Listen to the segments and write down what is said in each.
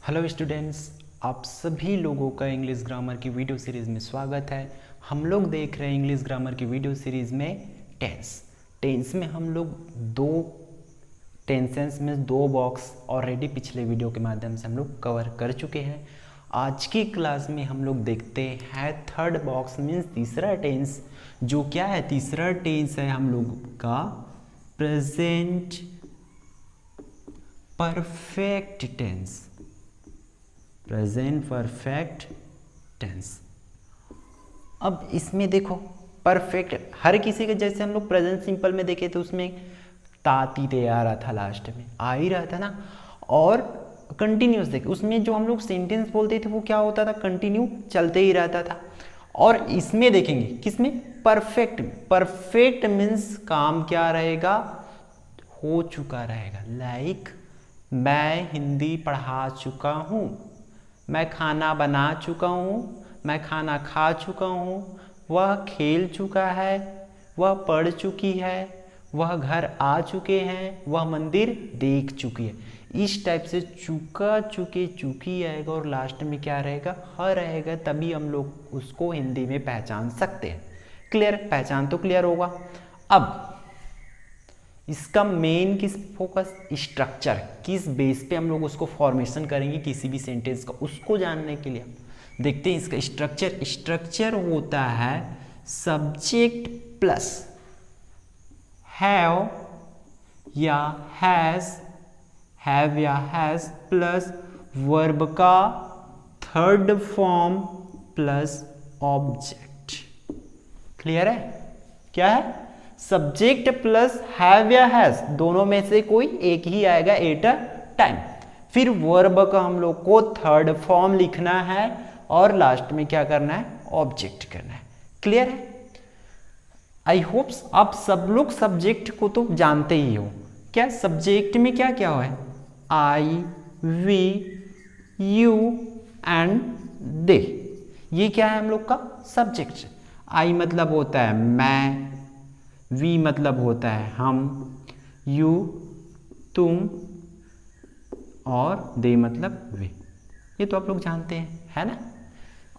Hello students, आप सभी लोगों का इंग्लिश ग्रामर की वीडियो सीरीज़ में स्वागत है। हम लोग देख रहे हैं इंग्लिश ग्रामर की वीडियो सीरीज़ में टेंस में हम लोग टेंसेस में दो बॉक्स ऑलरेडी पिछले वीडियो के माध्यम से हम लोग कवर कर चुके हैं। आज की क्लास में हम लोग देखते हैं थर्ड बॉक्स मीन्स तीसरा टेंस। जो क्या है? तीसरा टेंस है हम लोग का present perfect tense. Present perfect tense. अब इसमें देखो परफेक्ट हर किसी के, जैसे हम लोग प्रेजेंट सिंपल में देखे तो उसमें ताती ते आ रहा था, लास्ट में आ ही रहा था ना। और कंटिन्यूस देखे उसमें जो हम लोग सेंटेंस बोलते थे वो क्या होता था? कंटिन्यू चलते ही रहता था। और इसमें देखेंगे किसमें? परफेक्ट। परफेक्ट मीन्स काम क्या रहेगा? हो चुका रहेगा। लाइक मैं हिंदी पढ़ा चुका हूँ, मैं खाना बना चुका हूँ, मैं खाना खा चुका हूँ, वह खेल चुका है, वह पढ़ चुकी है, वह घर आ चुके हैं, वह मंदिर देख चुकी है। इस टाइप से चुका, चुके, चुकी आएगा और लास्ट में क्या रहेगा? ह रहेगा। तभी हम लोग उसको हिंदी में पहचान सकते हैं। क्लियर? पहचान तो क्लियर होगा। अब इसका मेन किस फोकस? स्ट्रक्चर, किस बेस पे हम लोग उसको फॉर्मेशन करेंगे किसी भी सेंटेंस का, उसको जानने के लिए देखते हैं इसका स्ट्रक्चर। स्ट्रक्चर होता है सब्जेक्ट प्लस हैव या हैव या हैज प्लस वर्ब का third form plus object. Clear है? क्या है? सब्जेक्ट प्लस हैव या हैज, दोनों में से कोई एक ही आएगा एट अ टाइम। फिर वर्ब का हम लोग को थर्ड फॉर्म लिखना है और लास्ट में क्या करना है? ऑब्जेक्ट करना है। क्लियर है? आई होप्स आप सब लोग सब्जेक्ट को तो जानते ही हो। क्या सब्जेक्ट में क्या क्या है? आई, वी, यू एंड दे। ये क्या है हम लोग का? सब्जेक्ट। आई मतलब होता है मैं, वी मतलब होता है हम, यू तुम और दे मतलब वे। ये तो आप लोग जानते हैं, है ना।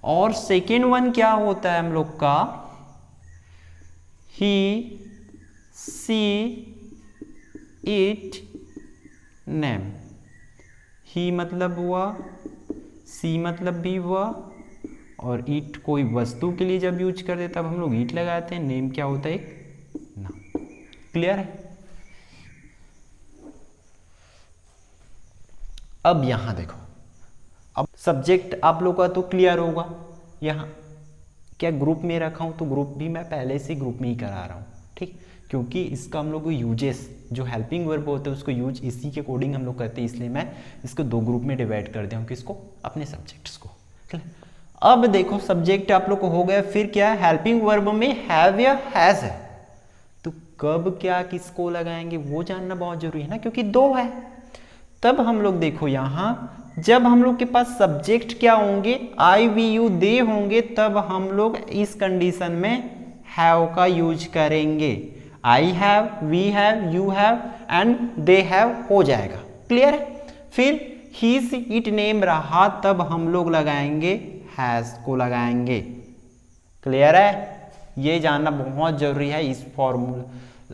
और सेकेंड वन क्या होता है हम लोग का? ही, सी, इट, नेम। ही मतलब हुआ, सी मतलब भी हुआ, और इट कोई वस्तु के लिए जब यूज करते तब हम लोग इट लगाते हैं। नेम क्या होता है? एक नाम। क्लियर है? अब यहां देखो, अब सब्जेक्ट आप लोग का तो क्लियर होगा। यहां क्या ग्रुप में रखा हूं तो ग्रुप भी मैं पहले से ग्रुप में ही करा रहा हूं, ठीक। क्योंकि इसका हम लोग यूजेस जो हेल्पिंग वर्ब होते हैं उसको यूज इसी के अकॉर्डिंग हम लोग करते हैं, इसलिए मैं इसको दो ग्रुप में डिवाइड कर दिया हूं। किसको? अपने सब्जेक्ट्स को। अब देखो सब्जेक्ट आप लोग को हो गया। फिर क्या है? हेल्पिंग वर्ब में हैव या हैज है, तो कब क्या किसको लगाएंगे वो जानना बहुत जरूरी है ना, क्योंकि दो है। तब हम लोग देखो यहां जब हम लोग के पास सब्जेक्ट क्या होंगे? आई, वी, यू, दे होंगे, तब हम लोग इस कंडीशन में हैव का यूज करेंगे। I have, we have, you have and they have हो जाएगा। क्लियर है? फिर ही, सी, इट, नेम रहा, तब हम लोग लगाएंगे हैज को लगाएंगे। क्लियर है? ये जानना बहुत जरूरी है। इस फॉर्मूला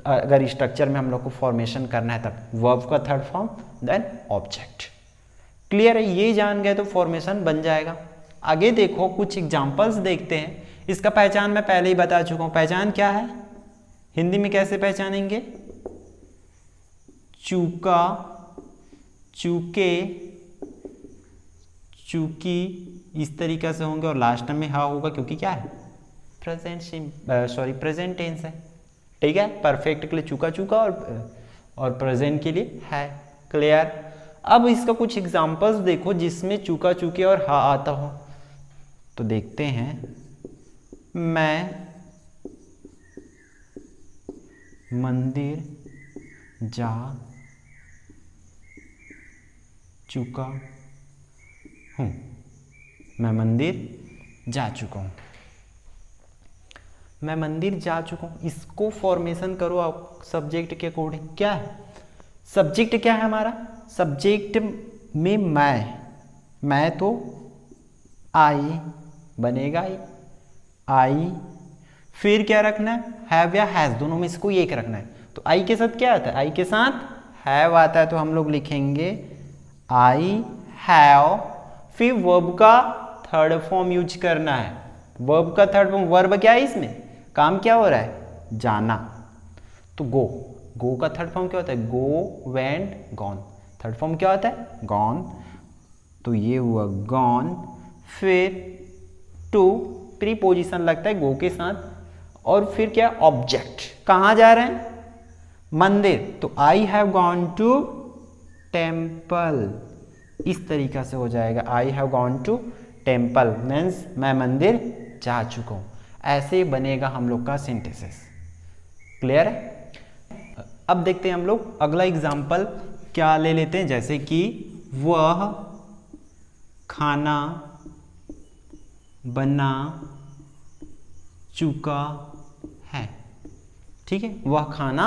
अगर स्ट्रक्चर में हम लोग को फॉर्मेशन करना है तब वर्ब का third form then object. Clear है? ये जान गए तो फॉर्मेशन बन जाएगा। आगे देखो कुछ एग्जांपल्स देखते हैं। इसका पहचान मैं पहले ही बता चुका हूं। पहचान क्या है? हिंदी में कैसे पहचानेंगे? चूका, चूके, चूकी, इस तरीके से होंगे और लास्ट में हा होगा, क्योंकि क्या है? प्रेजेंट टेंस है। ठीक है? परफेक्ट के लिए चूका चूका और प्रेजेंट के लिए है। क्लियर? अब इसका कुछ एग्जांपल्स देखो जिसमें चूका चूके और हा आता हो, तो देखते हैं। मैं मंदिर जा चुका हूं। मैं मंदिर जा चुका हूं। मैं मंदिर जा चुका हूं, इसको फॉर्मेशन करो आप सब्जेक्ट के अकॉर्डिंग। क्या है सब्जेक्ट? क्या है हमारा सब्जेक्ट में? मैं, मैं तो आई बनेगा आई। फिर क्या रखना है, हैव या हैज, दोनों में से कोई एक रखना है। तो आई के साथ क्या आता है, आई के साथ हैव आता है, तो हम लोग लिखेंगे आई हैव। फिर वर्ब का थर्ड फॉर्म यूज करना है। वर्ब का थर्ड फॉर्म, वर्ब क्या है इसमें, काम क्या हो रहा है, जाना। तो गो, गो का थर्ड फॉर्म क्या होता है, गो, वेंट, गॉन। थर्ड फॉर्म क्या होता है, गॉन। तो ये हुआ गॉन। फिर टू प्रीपोजिशन लगता है गो के साथ। और फिर क्या, ऑब्जेक्ट, कहाँ जा रहे हैं, मंदिर। तो I have gone to temple, इस तरीका से हो जाएगा, I have gone to temple means मैं मंदिर जा चुका हूँ। ऐसे बनेगा हम लोग का सिंथेसिस। क्लियर है। अब देखते हैं हम लोग अगला एग्जाम्पल क्या ले लेते हैं, जैसे कि वह खाना बना चुका है। ठीक है, वह खाना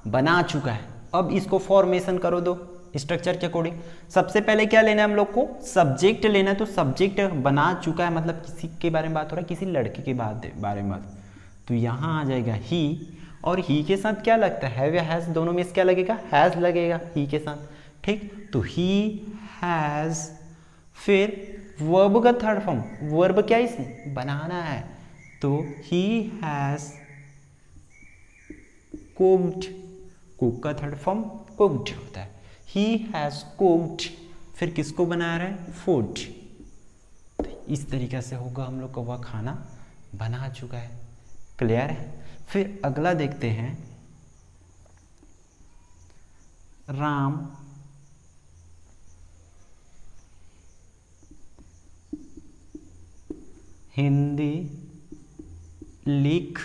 बना चुका है। अब इसको फॉर्मेशन करो दो स्ट्रक्चर के अकॉर्डिंग। सबसे पहले क्या लेना है हम लोग को, सब्जेक्ट लेना है। तो सब्जेक्ट बना चुका है मतलब किसी के बारे में बात हो रहा है, किसी लड़के के बारे में बात। तो यहाँ आ जाएगा ही, और ही के साथ क्या लगता है, हैव या हैज, दोनों में से क्या लगेगा, हैज लगेगा ही के साथ। ठीक, तो ही हैज। फिर वर्ब का थर्ड फॉर्म, वर्ब क्या है इसमें, बनाना है। तो ही हैज कुक्ड, कुक का थर्ड फॉर्म कुक्ड होता है। ही हैज कुक्ड, फिर किसको बना रहा है, फूड। तो इस तरीके से होगा हम लोग का, वह खाना बना चुका है। क्लियर है। फिर अगला देखते हैं, राम हिंदी लिख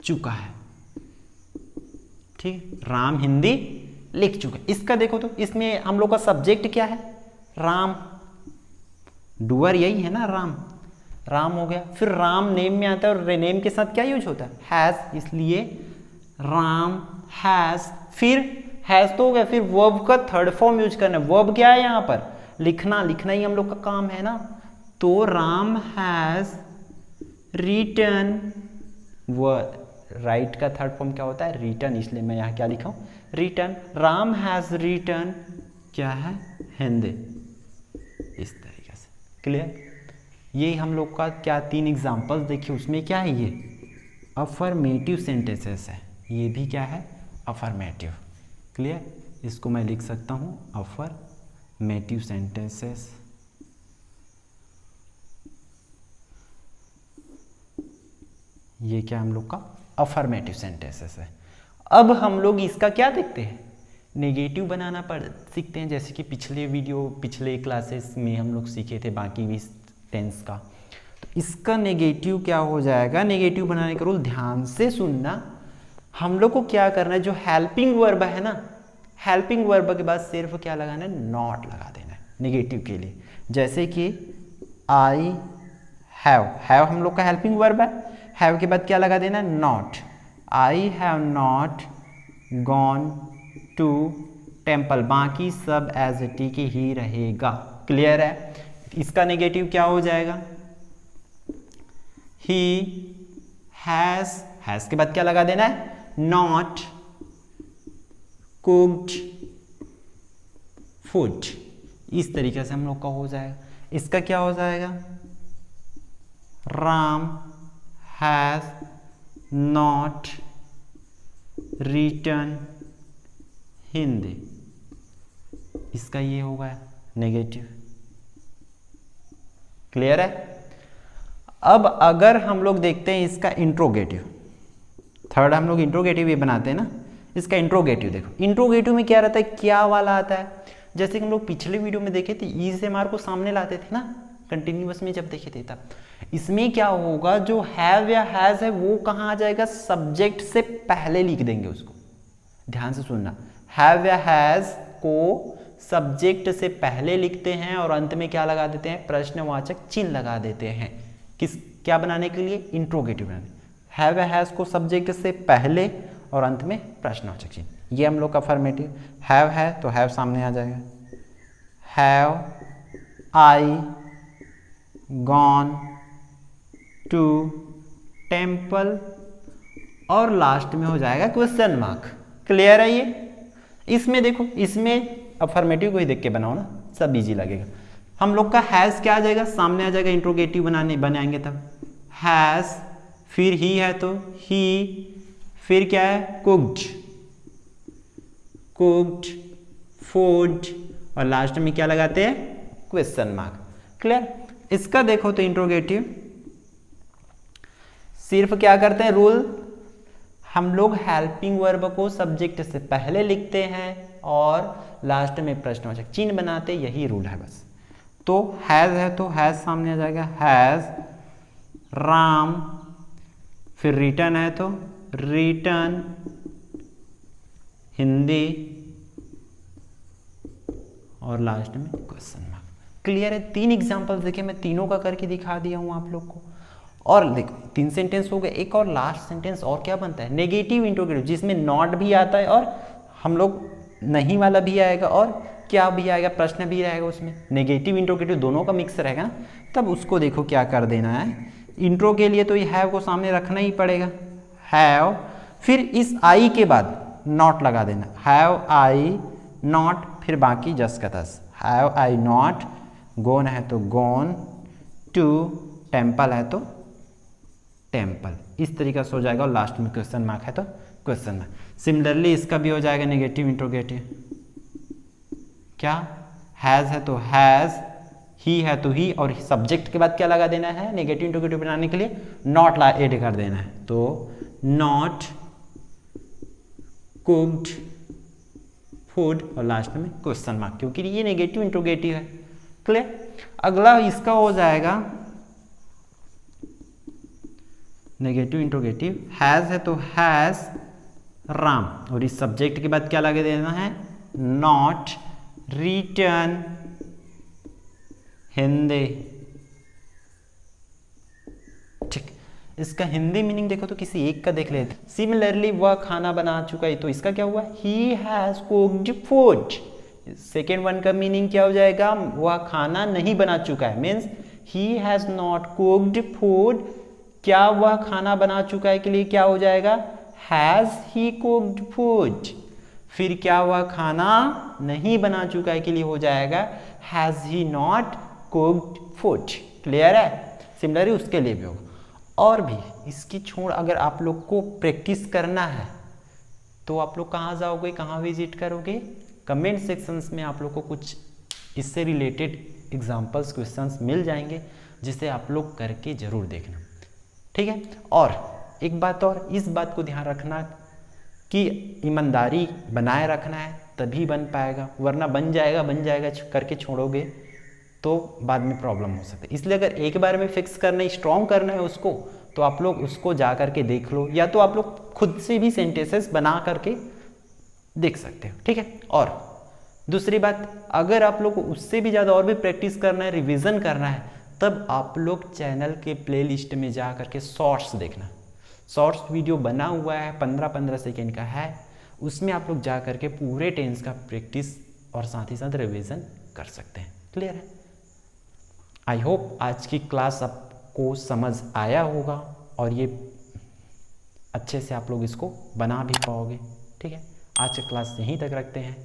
चुका है। ठीक, राम हिंदी लिख चुका है। इसका देखो तो इसमें हम लोग का सब्जेक्ट क्या है, राम, डूअर यही है ना, राम, राम हो गया। फिर राम नेम में आता है, और नेम के साथ क्या यूज होता है, हैज, इसलिए राम हैज। फिर हैज तो हो गया, फिर वर्ब का थर्ड फॉर्म यूज करना है। वर्ब क्या है यहाँ पर, लिखना, लिखना ही हम लोग का काम है ना। तो राम हैज रिटन, वो राइट का थर्ड फॉर्म क्या होता है, रिटन, इसलिए मैं यहाँ क्या लिखा हूँ, रिटन। राम हैज रिटन क्या है, हिंदी। इस तरीके से। क्लियर। ये हम लोग का क्या तीन एग्जाम्पल्स देखिए, उसमें क्या है, ये अफर्मेटिव सेंटेंसेस है, ये भी क्या है, अफर्मेटिव। क्लियर, इसको मैं लिख सकता हूँ अफर्मेटिव सेंटेंसेस। ये क्या हम लोग का अफर्मेटिव सेंटेंसेस है। अब हम लोग इसका क्या देखते हैं, नेगेटिव बनाना सीखते हैं। जैसे कि पिछले क्लासेस में हम लोग सीखे थे बाकी भी टेंस का। तो इसका नेगेटिव क्या हो जाएगा, नेगेटिव बनाने का रूल ध्यान से सुनना। हम लोग को क्या करना है, जो हेल्पिंग वर्ब है ना, हेल्पिंग वर्ब के बाद सिर्फ क्या लगाना है, नॉट लगा देना है नेगेटिव के लिए। जैसे कि आई हैव, हैव हम लोग का हेल्पिंग वर्ब है, हैव के बाद क्या लगा देना है, not. I have not gone to temple, बाकी सब एज इट इज ही रहेगा। क्लियर है। इसका नेगेटिव क्या हो जाएगा, ही हैज, हैज के बाद क्या लगा देना है, नॉट कुक्ड फूड। इस तरीके से हम लोग का हो जाएगा। इसका क्या हो जाएगा, Ram has not written Hindi. इसका ये होगा नेगेटिव। क्लियर है। अब अगर हम लोग देखते हैं इसका इंट्रोगेटिव, थर्ड हम लोग इंट्रोगेटिव ये बनाते हैं ना, इसका इंट्रोगेटिव देखो। इंट्रोगेटिव में क्या रहता है, क्या वाला आता है। जैसे कि हम लोग पिछले वीडियो में देखे थे, ई से मार को सामने लाते थे ना, कंटिन्यूअस में जब देखे थे तब। इसमें क्या होगा, जो हैव या हैज है वो कहाँ आ जाएगा, सब्जेक्ट से पहले लिख देंगे उसको। ध्यान से सुनना, हैव या हैज को सब्जेक्ट से पहले लिखते हैं और अंत में क्या लगा देते हैं, प्रश्नवाचक चिन्ह लगा देते हैं। किस क्या बनाने के लिए, इंट्रोगेटिव बनाने। हैव या हैज को सब्जेक्ट से पहले और अंत में प्रश्नवाचक चिन्ह। ये हम लोग का अफर्मेटिव। हैव है तो हैव सामने आ जाएगा, have I gone to temple और लास्ट में हो जाएगा क्वेश्चन मार्क। क्लियर है ये? इसमें देखो, इसमें अफर्मेटिव को ही देख के बनाओ ना, सब इजी लगेगा। हम लोग का हैज़ क्या आ जाएगा, सामने आ जाएगा, इंट्रोगेटिव बनाएंगे तब हैज़, फिर ही है तो ही, फिर क्या है कुक्ड, फूड और लास्ट में क्या लगाते हैं क्वेश्चन मार्क। क्लियर? इसका देखो तो इंट्रोगेटिव सिर्फ क्या करते हैं, रूल हम लोग हेल्पिंग वर्ब को सब्जेक्ट से पहले लिखते हैं और लास्ट में प्रश्नवाचक चिन्ह बनाते, यही रूल है बस। तो हैज़ है तो हैज़ सामने आ जाएगा, हैज़ राम, फिर रिटर्न है तो रिटर्न हिंदी और लास्ट में क्वेश्चन मार्क। क्लियर है? 3 एग्जांपल्स देखिए, मैं तीनों का करके दिखा दिया हूं आप लोग को। और देखो 3 सेंटेंस हो गए, एक और लास्ट सेंटेंस और क्या बनता है, नेगेटिव इंट्रोगेटिव, जिसमें नॉट भी आता है और हम लोग नहीं वाला भी आएगा और क्या भी आएगा, प्रश्न भी रहेगा उसमें, नेगेटिव इंट्रोगेटिव दोनों का मिक्स रहेगा ना। तब उसको देखो क्या कर देना है, इंट्रो के लिए तो ये हैव को सामने रखना ही पड़ेगा, हैव, फिर इस आई के बाद नॉट लगा देना, हैव आई नॉट, फिर बाकी जस का तस, हैव आई नॉट गोन है तो गोन टू टेम्पल है तो टेम्पल, इस तरीका से हो जाएगा। और लास्ट में क्वेश्चन मार्क है तो क्वेश्चन मार्क। सिमिलरली इसका भी हो जाएगा नेगेटिव इंट्रोगेटिव, क्या हैज़ है तो हैज़, ही है तो ही, और सब्जेक्ट के बाद क्या लगा देना है नेगेटिव इंट्रोगेटिव बनाने के लिए, नॉट ऐड कर देना है, तो नॉट कुक्ड फूड और लास्ट में क्वेश्चन मार्क, क्योंकि ये नेगेटिव इंट्रोगेटिव है। क्लियर? अगला इसका हो जाएगा नेगेटिव इंट्रोगेटिव, हैज़ है तो हैज़ राम, और इस सब्जेक्ट के बाद क्या लगा देना है, नॉट रिटर्न हिंदी। ठीक, इसका हिंदी मीनिंग देखो तो किसी एक का देख लेते। सिमिलरली वह खाना बना चुका है, तो इसका क्या हुआ, he has cooked food. Second one का मीनिंग क्या हो जाएगा, वह खाना नहीं बना चुका है, means he has not cooked food. क्या वह खाना बना चुका है के लिए क्या हो जाएगा, हैज ही कुक्ड फूड। फिर क्या हुआ, खाना नहीं बना चुका है के लिए हो जाएगा, has he not cooked food. Clear है? सिमिलरली उसके लिए भी होगा। और भी इसकी छोड़ अगर आप लोग को प्रैक्टिस करना है तो आप लोग कहाँ जाओगे, कहाँ विजिट करोगे, कमेंट सेक्शंस में आप लोग को कुछ इससे रिलेटेड एग्जांपल्स क्वेश्चंस मिल जाएंगे, जिसे आप लोग करके जरूर देखना। ठीक है? और एक बात और, इस बात को ध्यान रखना कि ईमानदारी बनाए रखना है, तभी बन पाएगा, वरना बन जाएगा करके छोड़ोगे तो बाद में प्रॉब्लम हो सकती है। इसलिए अगर एक बार में फिक्स करना है, स्ट्रॉन्ग करना है उसको, तो आप लोग उसको जा करके देख लो, या तो आप लोग खुद से भी सेंटेंसेस बना करके देख सकते हो। ठीक है? और दूसरी बात, अगर आप लोग को उससे भी ज़्यादा और भी प्रैक्टिस करना है, रिवीजन करना है, तब आप लोग चैनल के प्लेलिस्ट में जा करके शॉर्ट्स देखना। शॉर्ट्स वीडियो बना हुआ है, 15-15 सेकेंड का है, उसमें आप लोग जा करके पूरे टेंस का प्रैक्टिस और साथ ही साथ रिवीजन कर सकते हैं। क्लियर है? आई होप आज की क्लास आपको समझ आया होगा और ये अच्छे से आप लोग इसको बना भी पाओगे। ठीक है? आज की क्लास यहीं तक रखते हैं।